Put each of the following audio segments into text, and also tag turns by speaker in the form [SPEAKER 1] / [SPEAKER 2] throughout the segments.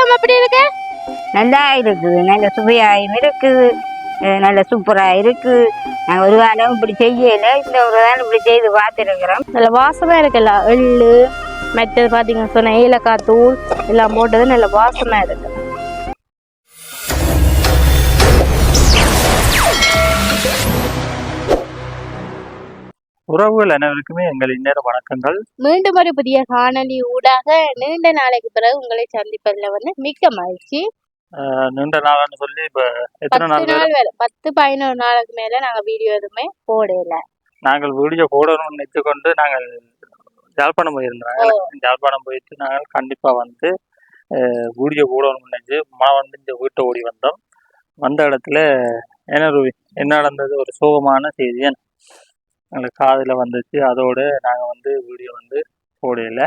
[SPEAKER 1] பருவம் எப்படி இருக்கு?
[SPEAKER 2] நல்லா இருக்குது, நல்ல சுவையாயும் இருக்குது, நல்ல சூப்பரா இருக்கு. நாங்கள் ஒரு காலம் இப்படி செய்யல, இந்த ஒரு காலம் இப்படி செய்து பார்த்துருக்குறோம்.
[SPEAKER 1] நல்ல வாசமா இருக்குல்ல, எள்ளு மற்றது பாத்தீங்கன்னு சொன்ன ஏலக்காய் தூள் எல்லாம் போட்டது நல்ல வாசமா இருக்கு.
[SPEAKER 3] உறவுகள் அனைவருக்குமே எங்கள் இந்நேர வணக்கங்கள்.
[SPEAKER 1] மீண்டும் ஒரு புதிய காணொலி ஊடாக நீண்ட நாளைக்கு பிறகு உங்களை சந்திப்பதில் மிக்க மகிழ்ச்சி.
[SPEAKER 3] நீண்ட நாள்னு சொல்லி இப்ப எத்தனை
[SPEAKER 1] 10 நாள் வேலை, 10-11 நாளுக்கு மேல நாங்க வீடியோ எதுவுமே போடல.
[SPEAKER 3] நாங்கள் வீடியோ போடணும்னு நினைச்சு கொண்டு நாங்கள் ஜாழ்ப்பாணம் போயிருந்தோம். ஜாழ்ப்பாணம் போயிட்டு நாங்கள் கண்டிப்பா வந்து வீடியோ போடணும்னு நினைச்சு வந்து இந்த வீட்டை ஓடி வந்தோம். வந்த இடத்துல என்ன நடந்தது, ஒரு சோகமான செய்தி எங்களுக்கு காதில் வந்துச்சு. அதோடு நாங்கள் வந்து வீடியோ வந்து போடல.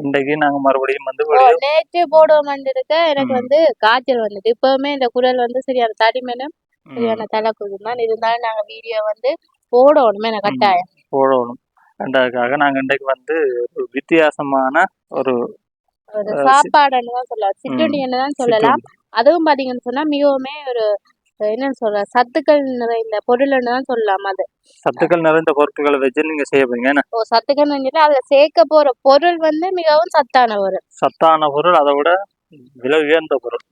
[SPEAKER 3] இன்றைக்கு நாங்கள் மறுபடியும் வந்து
[SPEAKER 1] நேற்று போடுவோம் இருக்க எனக்கு வந்து காய்ச்சல் வந்துட்டு இப்பவுமே இந்த குரல் வந்து சரியான தடிமனும் சரியான தலைக்குது தான். இருந்தாலும் நாங்கள் வீடியோ வந்து போடணுமே எனக்கு கட்டாயம்
[SPEAKER 3] போடணும். ரெண்டாவதுக்காக நாங்கள் இன்றைக்கு வந்து ஒரு வித்தியாசமான ஒரு
[SPEAKER 1] சாப்பாடுன்னு தான் சொல்லலாம், சிற்றுண்டின்னு தான் சொல்லலாம். அதுவும் பாத்தீங்கன்னு சொன்னா மிகவுமே ஒரு என்னன்னு சொல்ற சத்துக்கள் நிறைந்த பொருள்னு தான் சொல்லலாம். அது
[SPEAKER 3] சத்துக்கள் நிறைந்த பொருட்களை வச்சு நீங்க செய்ய போறீங்க.
[SPEAKER 1] சத்துக்கள் நிறைஞ்சா அதுல சேர்க்க போற பொருள் வந்து மிகவும் சத்தான
[SPEAKER 3] பொருள், அதை விட விலை உயர்ந்த பொருள்.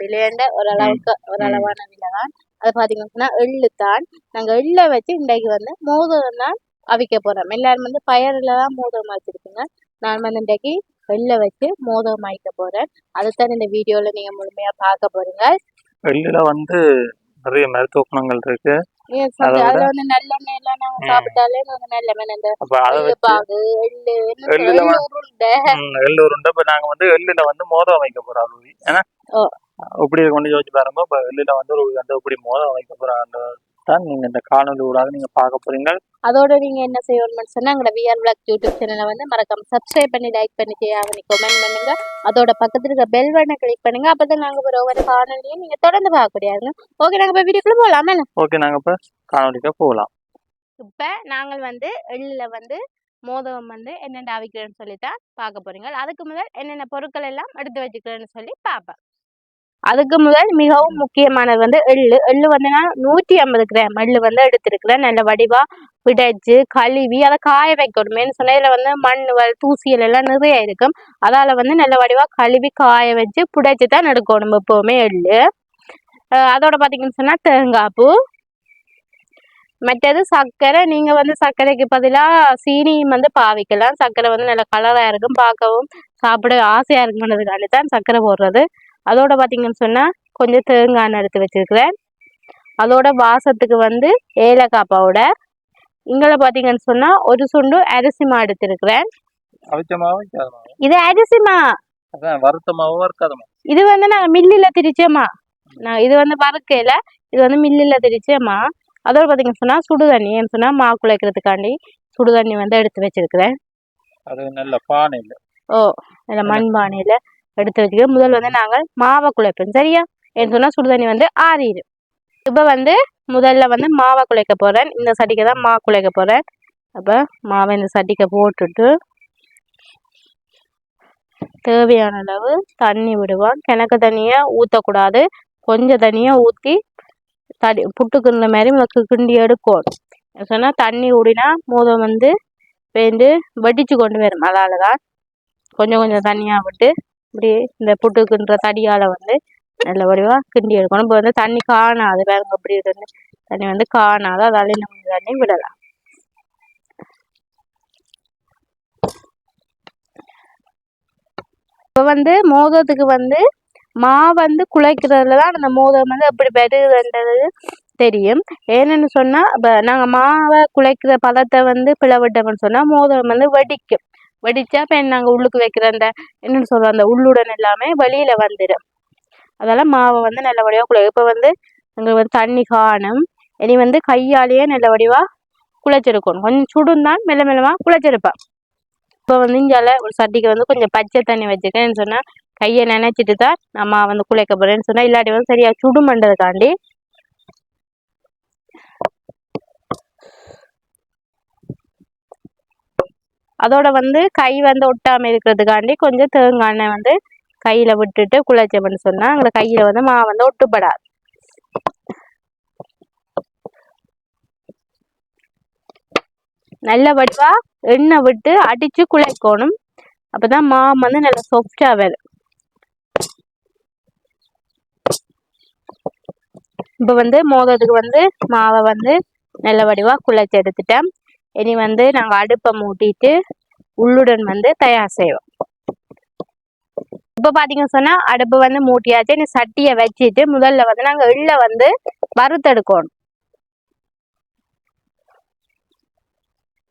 [SPEAKER 1] விலையண்ட ஓரளவான விலை தான். அது பாத்தீங்கன்னா எள்ளு தான். நாங்க எள்ள வச்சு இன்றைக்கு வந்து மோதகம் தான் அவிக்க போறோம். எல்லாரும் வந்து பயர்ல தான் மோதகம் வச்சிருக்கீங்க. நான் வந்து இன்றைக்கு எள்ள வச்சு மோதகம் அவிக்க போறேன். அதுதான் இந்த வீடியோல நீங்க முழுமையா பார்க்க போறீங்க.
[SPEAKER 3] எள்ளுல வந்து நிறைய மருத்துவ குணங்கள் இருக்கு.
[SPEAKER 1] அதுல வந்து நல்லெண்ணெய் எல்லாம் நாங்க சாப்பிட்டாலே நல்ல
[SPEAKER 3] எள்ளு உருண்டை. இப்ப நாங்க வந்து எள்ளுல வந்து மோதகம் வைக்க போறோம். இப்படி கொண்டு யோசிச்சு பாருங்க. இப்ப எள்ளுல வந்து இப்படி மோதகம் வைக்க போறாங்க தான் நீங்க இந்த காணொலி ஊடாக நீங்க பார்க்க போறீங்க.
[SPEAKER 1] அதோட நீங்க என்ன செய்யணும்னு சொன்னா எங்களோட VR Vlog யூடியூப் சேனலை வந்து மறக்காம சப்ஸ்கிரைப் பண்ணி லைக் பண்ணி கமெண்ட் பண்ணுங்க. அதோட பக்கத்துல இருக்க பெல் பட்டனை கிளிக் பண்ணுங்க. அப்பதான் நாங்க ஒரு ஒவ்வொரு காணொலியும் நீங்க தொடர்ந்து பார்க்கக்கூடியாங்க. ஓகே, நாங்க இப்ப வீடியோக்குள்ள போகலாமே.
[SPEAKER 3] ஓகே, நாங்க இப்ப காணொலிக்கு போகலாம்.
[SPEAKER 1] இப்ப நாங்கள் வந்து எள்ளுல வந்து மோதகம் வந்து என்னென்ன அவிக்கிறேன்னு சொல்லித்தான் பார்க்க போறீங்க. அதுக்கு முதல் என்னென்ன பொருட்கள் எல்லாம் எடுத்து வச்சுக்கிறேன்னு சொல்லி பார்ப்பேன். அதுக்கு முதல் மிகவும் முக்கியமானது வந்து எள்ளு. எள்ளு வந்து நான் 150 கிராம் எள்ளு வந்து எடுத்திருக்கிறேன். நல்ல வடிவா பிடைச்சு கழுவி அதை காய வைக்கணுமேனு சொன்னா இதுல வந்து மண் தூசியல் எல்லாம் நிறைய இருக்கும். அதால வந்து நல்ல வடிவா கழுவி காய வச்சு பிடைச்சு தான் எடுக்கணும் எப்பவுமே எள்ளு. அதோட பாத்தீங்கன்னு சொன்னா தேங்காய் பூ, மற்றது சர்க்கரை. நீங்க வந்து சர்க்கரைக்கு பதிலாக சீனியும் வந்து பாவிக்கலாம். சர்க்கரை வந்து நல்ல கலரா இருக்கும், பார்க்கவும் சாப்பிட ஆசையா இருக்கும்ன்றதுக்காண்டி தான் சர்க்கரை போடுறது. அதோட பாத்தீங்கன்னு சொன்னா கொஞ்சம் தேங்காய் எடுத்து வச்சிருக்கிறேன். அதோட வாசத்துக்கு வந்து ஏலக்காய் பவுடர். இங்களை பாத்தீங்கன்னு சொன்னா ஒரு சுண்டு அரிசி மா எடுத்திருக்கிறேன். இது அரிசி மா, இது வந்து நாங்க மில்லில திரிச்சேமா. இது வந்து வறுக்கையில இது வந்து மில்லில திரிச்சேமா. அதோட பாத்தீங்கன்னு சொன்னா சுடுதண்ணி சொன்னா மா குழைக்கிறதுக்காண்டி சுடுதண்ணி வந்து எடுத்து வச்சிருக்கிறேன். நல்ல மண் பானையில எடுத்து வச்சுக்க. முதல் வந்து நாங்கள் மாவை குழைப்போம், சரியா? ஏன்னு சொன்னா சுடுதண்ணி வந்து ஆறிடும். இப்ப வந்து முதல்ல வந்து மாவை குழைக்க போறேன். இந்த சட்டிக்கு தான் மா குழைக்க போறேன். அப்ப மாவை இந்த சட்டிக்க போட்டுட்டு தேவையான அளவு தண்ணி விடுவோம். கிணக்கு தண்ணிய ஊற்றக்கூடாது, கொஞ்சம் தண்ணியை ஊற்றி புட்டுக்குற மாதிரி கிண்டி எடுக்கணும். சொன்னா தண்ணி ஊடினா மோதம் வந்து பேந்து வெடிச்சு கொண்டு வரும். அதாலதான் கொஞ்சம் கொஞ்சம் தண்ணியா விட்டு இப்படி இந்த புட்டுக்குன்ற தடியால வந்து நல்ல வடிவா கிண்டி எடுக்கணும். இப்போ வந்து தண்ணி காணாது, வேறுங்க அப்படி இருந்து தண்ணி வந்து காணாது, அதால நம்ம தண்ணி விடலாம். இப்போ வந்து மோதத்துக்கு வந்து மா வந்து குழைக்கிறதுல தான் அந்த மோதம் வந்து எப்படி பெருகுதுன்றது தெரியும். ஏன்னு சொன்னா இப்போ நாங்கள் மாவை குழைக்கிற பதத்தை வந்து பிளவிட்டோம்னு சொன்னா மோதம் வந்து வெடிக்கும். வெடிச்சா இப்போ நாங்கள் உள்ளுக்கு வைக்கிற அந்த என்னன்னு சொல்கிறோம் அந்த உள்ளுடன் எல்லாமே வெளியில் வந்துடும். அதெல்லாம் மாவை வந்து நல்ல வடிவாக குழை. இப்போ வந்து எங்களுக்கு வந்து தண்ணி காணும். இனி வந்து கையாலேயே நல்ல வடிவாக குழைச்சிருக்கணும். கொஞ்சம் சுடுந்தான் மெல்ல மெல்லமாக குழைச்சிருப்பேன். இப்போ வந்து இங்கால ஒரு சட்டிக்கு வந்து கொஞ்சம் பச்சை தண்ணி வச்சுருக்கேன்னு சொன்னால் கையை நினைச்சிட்டு தான் நம்ம வந்து குழைக்க போகிறேன்னு சொன்னால் இல்லாட்டி வந்து சரியாக சுடுமன்றதுக்காண்டி அதோட வந்து கை வந்து ஒட்டாமல் இருக்கிறதுக்காண்டி கொஞ்சம் தேங்காய் எண்ணெய் வந்து கையில விட்டுட்டு குழைச்சோம்னு சொன்னா எங்களை கையில வந்து மாவு வந்து ஒட்டுப்படாது. நல்ல வடிவா எண்ணெய் விட்டு அடிச்சு குழைக்கணும். அப்பதான் மாவு வந்து நல்லா சாஃப்டா வரும். இப்ப வந்து மோதத்துக்கு வந்து மாவை வந்து நல்ல வடிவா குழைச்சி எடுத்துட்டேன். இனி வந்து நாங்க அடுப்பை மூட்டிட்டு உள்ளுடன் வந்து தயார் செய்வோம். இப்ப பாத்தீங்கன்னு சொன்னா அடுப்பு வந்து மூட்டியாச்சு. இனி சட்டியை வச்சுட்டு முதல்ல வந்து நாங்க எள்ளை வந்து வறுத்தெடுக்கணும்.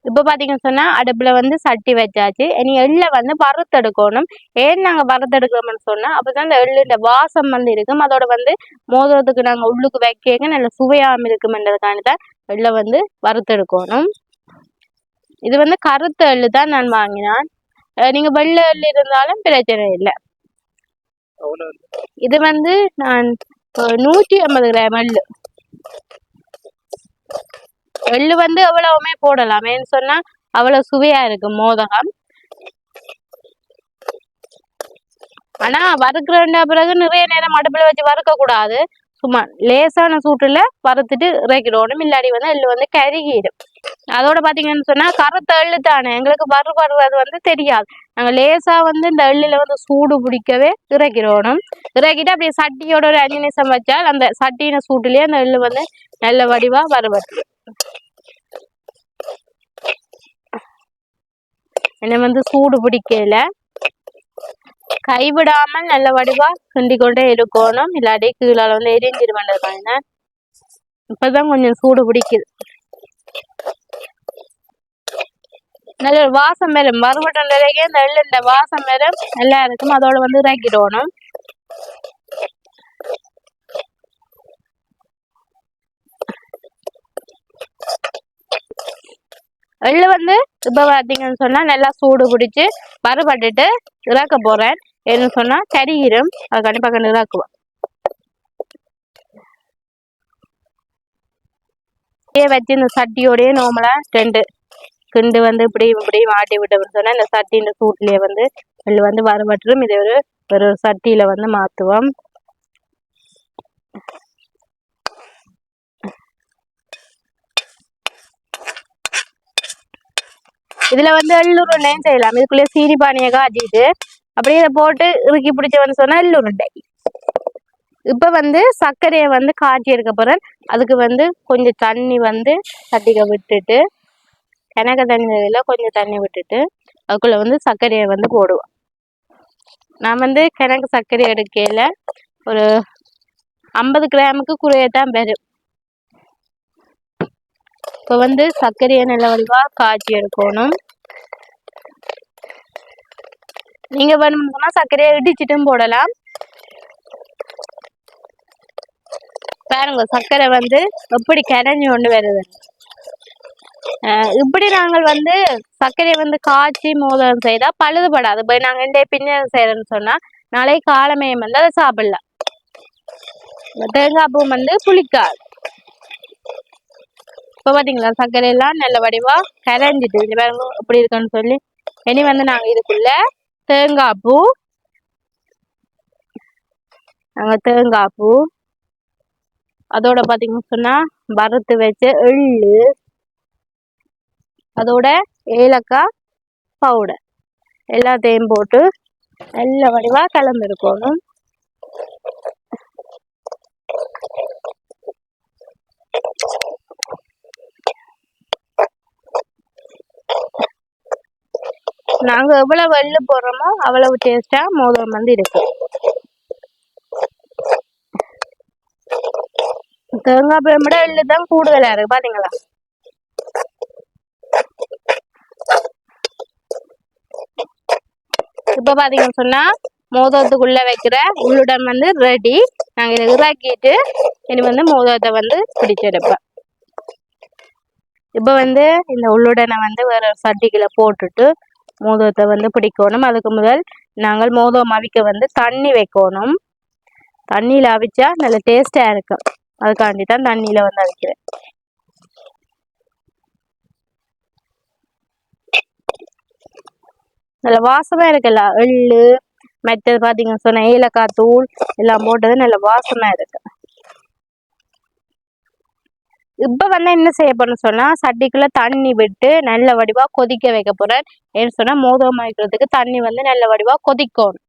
[SPEAKER 1] இப்ப பாத்தீங்கன்னு சொன்னா அடுப்புல வந்து சட்டி வச்சாச்சு. இனி எள்ளை வந்து வறுத்தெடுக்கணும். ஏன் நாங்க வறுத்தெடுக்கிறோம்னு சொன்னா அப்பதான் இந்த எள்ளுன்ற வாசம் வந்து இருக்கும். அதோட வந்து மோதிரத்துக்கு நாங்க உள்ளுக்கு வைக்க நல்ல சுவையாம இருக்கும்ன்றதுக்காண்டி தான் எள்ளை வந்து வறுத்தெடுக்கணும். இது வந்து கருத்த எள்ளு தான் நான் வாங்கினான். நீங்க வெள்ளை எள்ளு இருந்தாலும் பிரச்சனை இல்லை. இது வந்து நான் 150 கிராம் எள்ளு. எள்ளு வந்து எவ்வளவுமே போடலாம். ஏன்னு சொன்னா அவ்வளவு சுவையா இருக்கு மோதகம். ஆனா வறுக்கிறா பிறகு நிறைய நேரம் அடுப்புல வச்சு வறுக்க கூடாது. சும்மா லேசான சூட்டுல வறுத்துட்டு இறக்கிடணும். இல்லாடி வந்து எள்ளு வந்து கருகிடும். அதோட பாத்தீங்கன்னு சொன்னா கருத்த எள்ளு தானே எங்களுக்கு வறுபடுறது வந்து தெரியாது. நாங்க லேசா வந்து இந்த எள்ளுல வந்து சூடு பிடிக்கவே இறக்கிடணும். இறக்கிட்டு அப்படியே சட்டியோட ஒரு 5 நிமிஷம் வச்சால் அந்த சட்டின சூட்டுலயே அந்த எள்ளு வந்து நல்ல வடிவா வறுபட்டு என்ன வந்து சூடு பிடிக்கல கைவிடாமல் நல்ல வடிவா கிண்டி கொண்டே இருக்கணும். இல்லாட்டி கீழால வந்து எரிஞ்சிருவாங்க. இப்பதான் கொஞ்சம் சூடு பிடிக்குது. நல்ல வாசம் வரும். வறுபட்டே இந்த எள்ளுண்ட வாசம் வரும் நல்லா இருக்கும். அதோட வந்து இறக்கிடணும். எள்ளு வந்து இப்ப பாத்தீங்கன்னு சொன்னா நல்லா சூடு பிடிச்சு வறுபட்டுட்டு இறக்க போறேன். என்ன சொன்னா கரிகிரும். அது கண்டிப்பா இறக்குவோம். வச்சு இந்த சட்டியோடய நார்மலா 2 கிண்டு வந்து இப்படி மாட்டி விட்டோம்னு சொன்னா இந்த சட்டின்ற சூட்லயே வந்து எள்ளு வந்து வறுபட்டுரும். இதை ஒரு சட்டியில வந்து மாத்துவோம். இதுல வந்து எள்ளுருண்டையும் செய்யலாம். இதுக்குள்ளே சீனி பானியை காய்ச்சிட்டு அப்படியே இதை போட்டு இறுக்கி பிடிச்சவன்னு சொன்னா எள்ளுருண்டை. இப்ப வந்து சர்க்கரையை வந்து காய்ச்சி எடுக்க போறேன். அதுக்கு வந்து கொஞ்சம் தண்ணி வந்து சட்டிக்க விட்டுட்டு கிணக்க தண்ணியில கொஞ்சம் தண்ணி விட்டுட்டு அதுக்குள்ள வந்து சர்க்கரையை வந்து போடுவோம். நான் வந்து கிணக்கு சர்க்கரை எடுக்கல ஒரு 50 கிராமுக்கு குறையத்தான் பெறும். இப்ப வந்து சர்க்கரையை நல்ல வடிவா காய்ச்சி எடுக்கணும். நீங்க வேணும்னா சர்க்கரையை இடிச்சிட்டும் போடலாம். பாருங்க சர்க்கரை வந்து எப்படி கரைஞ்சி கொண்டு வருது. இப்படி நாங்கள் வந்து சர்க்கரையை வந்து காய்ச்சி மோதகம் செய்தா பழுதுபடாது. போய் நாங்க இந்த பின்னர் செய்யறோம்னு சொன்னா நாளைக்கு காலமையம் வந்து அதை சாப்பிடலாம். தேங்காய் பூ வந்து புளிக்காது. இப்ப பாத்தீங்களா சர்க்கரை எல்லாம் நல்ல வடிவா கரைஞ்சிட்டு எப்படி இருக்குன்னு சொல்லி. இனி வந்து நாங்க இதுக்குள்ள தேங்காய் பூ அதோட பாத்தீங்கன்னு சொன்னா வறுத்து வச்ச எள்ளு அதோட ஏலக்காய் பவுடர் எல்லாத்தையும் போட்டு நல்ல வடிவா கலந்துருக்கணும். நாங்க எவ்வளவு எள்ளு போடுறோமோ அவ்வளவு டேஸ்டா மோதகம் வந்து இருக்கு. தேங்காய் பழம் விட எள்ளு தான் கூடுதலா இருக்கு பாத்தீங்களா. இப்ப பாத்தீங்கன்னு சொன்னா மோதகத்துக்குள்ள வைக்கிற உள்ளுடன் வந்து ரெடி. நாங்க இதை இறக்கிட்டு இனி வந்து மோதகத்தை வந்து பிடிச்செடுப்பேன். இப்ப வந்து இந்த உள்ளுடனை வந்து வேற சட்டிக்குள்ள போட்டுட்டு மோதகத்தை வந்து பிடிக்கணும். அதுக்கு முதல் நாங்கள் மோதகம் அவிக்க வந்து தண்ணி வைக்கணும். தண்ணியில அவிச்சா நல்ல டேஸ்டா இருக்கும். அதுக்காண்டி தான் தண்ணியில வந்து அவிக்கிறேன். நல்ல வாசமா இருக்குல்ல எள்ளு மற்றது பார்த்தீங்கன்னு சொன்னால் ஏலக்காய் தூள் எல்லாம் போட்டது நல்ல வாசமாக இருக்கு. இப்போ வந்து என்ன செய்ய போறேன்னு சொன்னால் சட்டிக்குள்ளே தண்ணி விட்டு நல்ல வடிவாக கொதிக்க வைக்க போகிறேன். ஏன்னு சொன்னால் மோதகம் வைக்கிறதுக்கு தண்ணி வந்து நல்ல வடிவாக கொதிக்கணும்.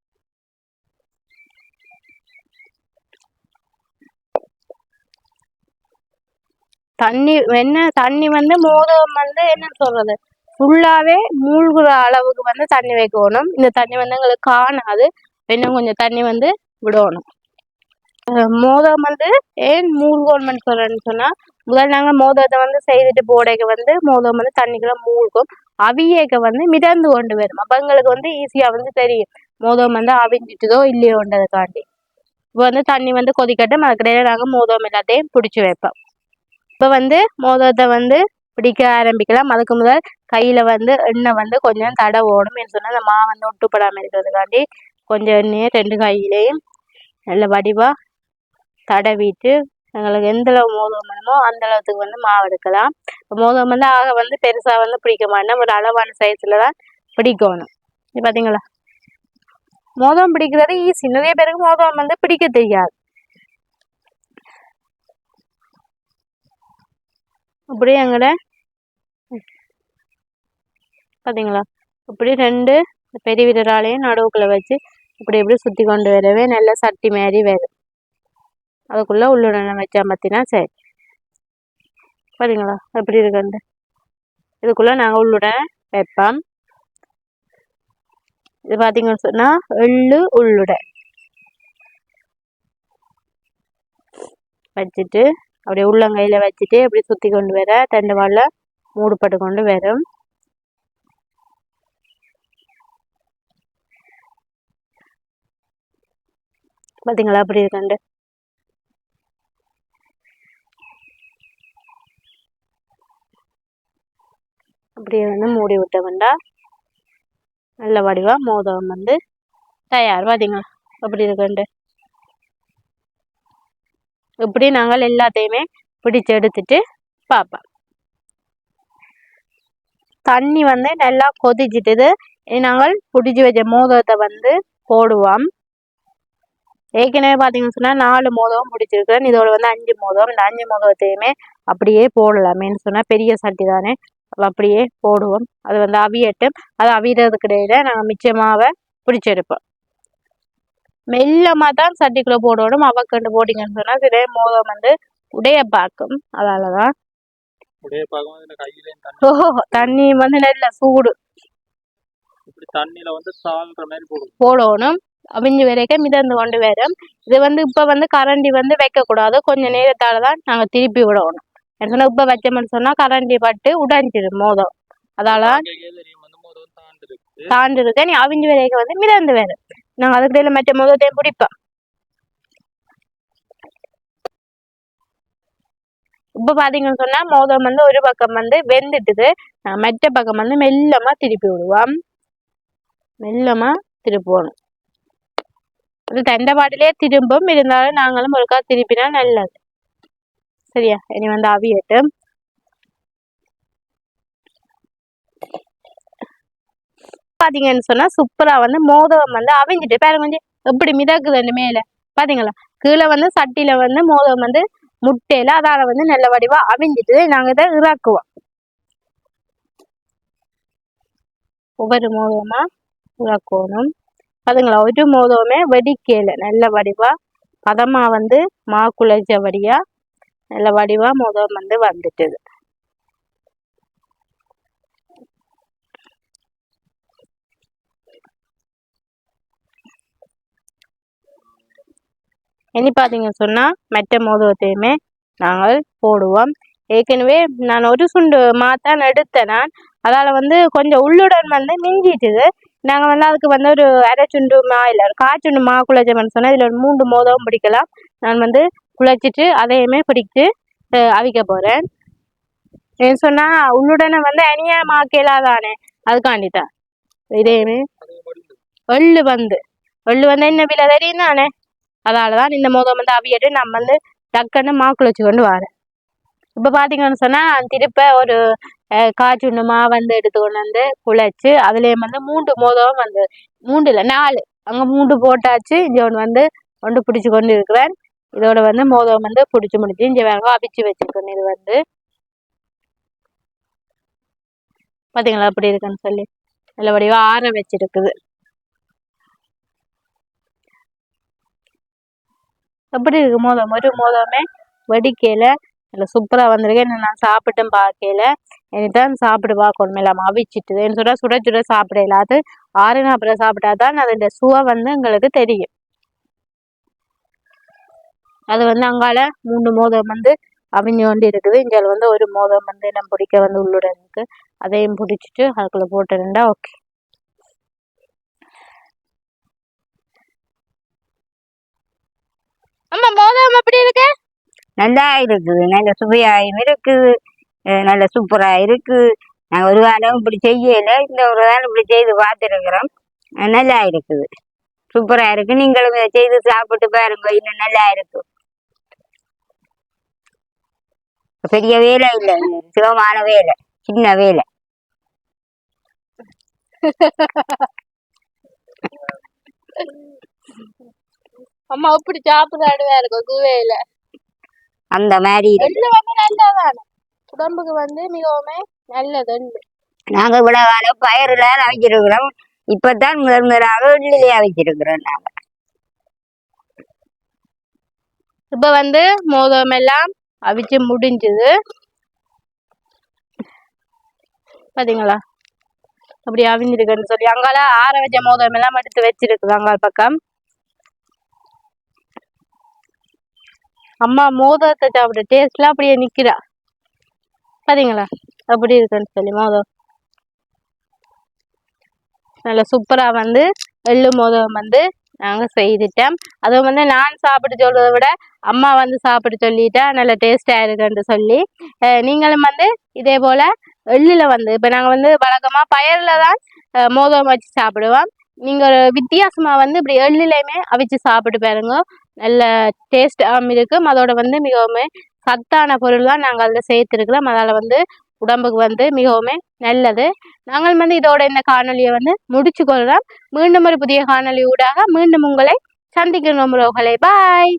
[SPEAKER 1] தண்ணி வந்து மோதகம் வந்து என்ன சொல்றது ஃபுல்லாவே மூழ்குற அளவுக்கு வந்து தண்ணி வைக்கணும். இந்த தண்ணி வந்து எங்களுக்கு காணாது, இன்னும் கொஞ்சம் தண்ணி வந்து விடணும். மோதகம் வந்து ஏன் மூழ்கணும்னு சொல்றேன்னு சொன்னா முதல் நாங்கள் மோதகத்தை வந்து செய்துட்டு போடைக்க வந்து மோதகம் வந்து தண்ணிக்குள்ள மூழ்கும். அவியேக்க வந்து மிதந்து கொண்டு வரும். அப்ப எங்களுக்கு வந்து ஈஸியா வந்து தெரியும் மோதகம் வந்து அவிஞ்சிட்டுதோ இல்லையோன்றதுக்காண்டி. இப்போ வந்து தண்ணி வந்து கொதிக்கட்டும், அதுக்கிடையில நாங்கள் மோதகம் எல்லாத்தையும் பிடிச்சி வைப்போம். இப்போ வந்து மோதகத்தை வந்து பிடிக்க ஆரம்பிக்கலாம். அதுக்கு முதல் கையில வந்து எண்ணெய் வந்து கொஞ்சம் தடவோடும். என்று சொன்னால் அந்த மாவு வந்து ஒட்டுப்படாமல் இருக்கிறதுக்காண்டி கொஞ்சம் எண்ணெயை 2 கையிலையும் நல்ல வடிவா தடவிட்டு எங்களுக்கு எந்த அளவு மோதகம் வேணுமோ அந்த அளவுக்கு வந்து மாவு எடுக்கலாம். மோதகம் வந்து ஆக வந்து பெருசா வந்து பிடிக்க மாட்டோம், ஒரு அளவான சைஸ்ல தான் பிடிக்கணும். இது பார்த்தீங்களா, மோதகம் பிடிக்கிறது ஈஸி. நிறைய பேருக்கு மோதகம் வந்து பிடிக்க தெரியாது. அப்படியே எங்கட பார்த்தீங்களா, இப்படி 2 பெரிய விரலாலையும் நடுவுக்குள்ள வச்சு இப்படி இப்படி சுற்றி கொண்டு வரவே நல்ல சட்டி மாதிரி வரும். அதுக்குள்ள உள்ளுடனே வச்சா பார்த்தினா சரி. பார்த்தீங்களா எப்படி இருக்குண்டு. இதுக்குள்ள நாங்கள் உள்ளுடனே வைப்போம். இது பார்த்தீங்கன்னு சொன்னால் எள்ளு உள்ளுடை வச்சுட்டு அப்படியே உள்ளங்கையில வச்சுட்டு அப்படி சுற்றி கொண்டு வர 2 வாழை மூடுபட்டு கொண்டு வரும். பார்த்தீங்களா அப்படி இருக்குண்டு. அப்படியே வந்து மூடி விட்ட வேண்டாம், நல்ல வடிவா மோதகம் வந்து தயார். பார்த்தீங்களா அப்படி இருக்குண்டு. இப்படி நாங்கள் எல்லாத்தையுமே பிடிச்சு எடுத்துட்டு பார்ப்போம். தண்ணி வந்து நல்லா கொதிச்சிட்டுது. நாங்கள் பிடிச்சி வச்ச மோதகத்தை வந்து போடுவோம். ஏற்கனவே பார்த்தீங்கன்னு சொன்னால் 4 மோதகம் பிடிச்சிருக்கிறேன். இதோட வந்து 5 மோதகம். இந்த 5 மோதகத்தையுமே அப்படியே போடலாமேன்னு சொன்னால் பெரிய சட்டி தானே, அப்படியே போடுவோம். அது வந்து அவியட்டும். அது அவியறதுக்கு இடையில நாங்கள் மிச்சமாவை பிடிச்செடுப்போம். மெல்லமாக தான் சட்டிக்குள்ளே போடணும். அவக்கண்டு போட்டிங்கன்னு சொன்னால் சில மோதகம் வந்து உடைய பார்க்கும். அதால தான் தண்ணி வந்து நல்ல சூடு
[SPEAKER 3] தண்ணியில வந்து சால்ற மாதிரி
[SPEAKER 1] போடணும். அவிஞ்சு வரைக்கும் மிதந்து கொண்டு வரும். இது வந்து இப்போ வந்து கரண்டி வந்து வைக்கக்கூடாது, கொஞ்சம் நேரத்தால தான் நாங்கள் திருப்பி விடணும். சொன்னால் இப்போ வச்சோம்னு சொன்னால் கரண்டி பட்டு உடைஞ்சிடும் மோதம். அதால தாண்டு இருக்கு. நீ அவிஞ்சு வரைக்கும் வந்து மிதந்து வரும். நாங்கள் அதுக்கிடையில மற்ற மோதத்தையும் பிடிப்போம். இப்போ பார்த்தீங்கன்னு சொன்னால் மோதம் வந்து ஒரு பக்கம் வந்து வெந்துட்டுது. மற்ற பக்கம் வந்து மெல்லமாக திருப்பி விடுவோம். மெல்லமாக திருப்பணும். அது தண்டை திரும்பும். இருந்தாலும் நாங்களும் ஒருக்கா திருப்பினா நல்லது. சரியா, இனி வந்து அவியட்டும். பார்த்தீங்கன்னு சொன்னால் சூப்பராக வந்து மோதகம் வந்து அவிஞ்சிட்டு பாருங்க கொஞ்சம் எப்படி மிதக்குது அந்த மேலே. பார்த்தீங்களா, கீழே வந்து சட்டியில் வந்து மோதகம் வந்து முட்டையில அதால வந்து நல்ல வடிவா அவிஞ்சிட்டு நாங்கள் இதை இறக்குவோம். ஒவ்வொரு மோதகமா இறக்கணும். அதுங்களா ஒரு மோதகமே வெடிக்கல, நல்ல வடிவா பதமா வந்து மா குழைச்சபடியா நல்ல வடிவா மோதகம் வந்து வந்துட்டுது. இனி பார்த்தீங்கன்னு சொன்னால் மற்ற மோதகத்தையுமே நாங்கள் போடுவோம். ஏற்கனவே நான் ஒரு சுண்டு மாத்தான் எடுத்தேன் நான். அதால் வந்து கொஞ்சம் உள்ளுடன் வந்து மிஞ்சிட்டுது. நாங்கள் வந்து அதுக்கு வந்து ஒரு அரை சுண்டு மா இல்லை ஒரு காய்ச்சுண்டு மா குழைச்சோம்னு சொன்னால் இதில் ஒரு 3 மோதகம் பிடிக்கலாம். நான் வந்து குழைச்சிட்டு அதையுமே பிடிச்சு அவிக்க போகிறேன். ஏன்னு சொன்னால் உள்ளுடனே வந்து அநியாயமாக்கலாதானே, அதுக்காண்டித்தான். இதையுமே எள்ளு வந்து என்ன விலை தெரியும் தானே, அதால தான் இந்த மோதகம் வந்து அவியட்டு நம்ம வந்து டக்குன்னு மாக்குள் வச்சு கொண்டு வரேன். இப்போ பார்த்தீங்கன்னு சொன்னால் திருப்ப ஒரு காய்ச்சுண்டு மா வந்து எடுத்து கொண்டு வந்து குழைச்சி அதுலேயும் வந்து 3 மோதகம் வந்து 3 இல்லை 4 அங்கே 3 போட்டாச்சு. இங்கே ஒன்று வந்து ஒன்று பிடிச்சி கொண்டு இருக்கிறேன். இதோட வந்து மோதம் வந்து பிடிச்சி முடிச்சு இங்கே வேற அவிச்சு வச்சிருக்கேன். இது வந்து பார்த்தீங்களா அப்படி இருக்குன்னு சொல்லி நல்ல வடிவாக ஆற வச்சிருக்குது. எப்படி இருக்கு மோதம்? ஒரு மோதமே வெடிக்கையில் நல்ல சூப்பராக வந்திருக்கு. என்ன நான் சாப்பிட்டும் பார்க்கல. இனிதான் சாப்பிட்டு பார்க்கணும். இல்லாமல் அவிச்சிட்டு என்ன சொல்ல சுட சுட சாப்பிடல. அது ஆறுனா அப்புறம் சாப்பிட்டா தான் அதோட சுவை வந்து எங்களுக்கு தெரியும். அது வந்து அங்கால 3 மோதம் வந்து அவிஞ்சு கொண்டு இருக்குது. இங்கே வந்து ஒரு மோதம் வந்து நம்ம பிடிக்க வந்து உள்ளுட இருக்கு. அதையும் பிடிச்சிட்டு அதுக்குள்ள போட்டுருந்தா ஓகே. அம்மா மோதம் எப்படி இருக்கு?
[SPEAKER 2] நல்லா இருக்குது, நல்ல சுவையாயும் இருக்குது, நல்ல சூப்பரா இருக்கு. நாங்கள் ஒரு காலம் இப்படி செய்யல, இந்த ஒரு காலம் இப்படி செய்து பார்த்துருக்குறோம். நல்லா இருக்குது, சூப்பரா இருக்கு. நீங்களும் இதை செய்து சாப்பிட்டு பாருங்க, இன்னும் நல்லா இருக்கு. பெரிய வேலை இல்லை, சுகமான வேலை, சின்ன வேலை.
[SPEAKER 1] அம்மா எப்படி சாப்பிடாடுவா இருக்கும் குவேல
[SPEAKER 2] அந்த மாதிரி
[SPEAKER 1] வந்து நல்லதான் உடம்புக்கு வந்து மிகவும் நல்லது.
[SPEAKER 2] நாங்க இவ்வளவு காலம் பயிரில அவிச்சிருக்கிறோம். இப்பதான் முதலாக வெள்ளிலே அவிச்சிருக்கிறோம். நாங்க
[SPEAKER 1] இப்ப வந்து மோதம் எல்லாம் அவிச்சு முடிஞ்சது. பாத்தீங்களா அப்படி அவிஞ்சிருக்குன்னு சொல்லி அங்கால ஆற வச்ச மோதம் எல்லாம் எடுத்து வச்சிருக்குது அங்கால பக்கம். அம்மா மோதத்தை சாப்பிட டேஸ்ட்லாம் அப்படியே நிக்கிறா. பாத்தீங்களா அப்படி இருக்குன்னு சொல்லி மோதம் நல்ல சூப்பரா வந்து எள்ளு மோதம் வந்து நாங்க செய்துட்டோம். அதுவும் வந்து நான் சாப்பிட்டு சொல்றதை விட அம்மா வந்து சாப்பிட்டு சொல்லிட்டா நல்ல டேஸ்டா இருக்குன்னு சொல்லி நீங்களும் வந்து இதே போல எள்ளுல வந்து இப்ப நாங்க வந்து வழக்கமா பயர்ல தான் மோதம் வச்சு சாப்பிடுவோம். நீங்க ஒரு வித்தியாசமா வந்து இப்படி எள்ளுலையுமே அவிச்சு சாப்பிட்டு பாருங்க, நல்ல டேஸ்டாகவும் இருக்கும். அதோட வந்து மிகவும் சத்தான பொருள் தான் நாங்கள் அதில் சேர்த்துருக்கிறோம். அதால் வந்து உடம்புக்கு வந்து மிகவும் நல்லது. நாங்கள் வந்து இதோட இந்த காணொலியை வந்து முடிச்சு கொள்கிறோம். மீண்டும் ஒரு புதிய காணொலி ஊடாக மீண்டும் உங்களை சந்திக்கிறோம். பாய்.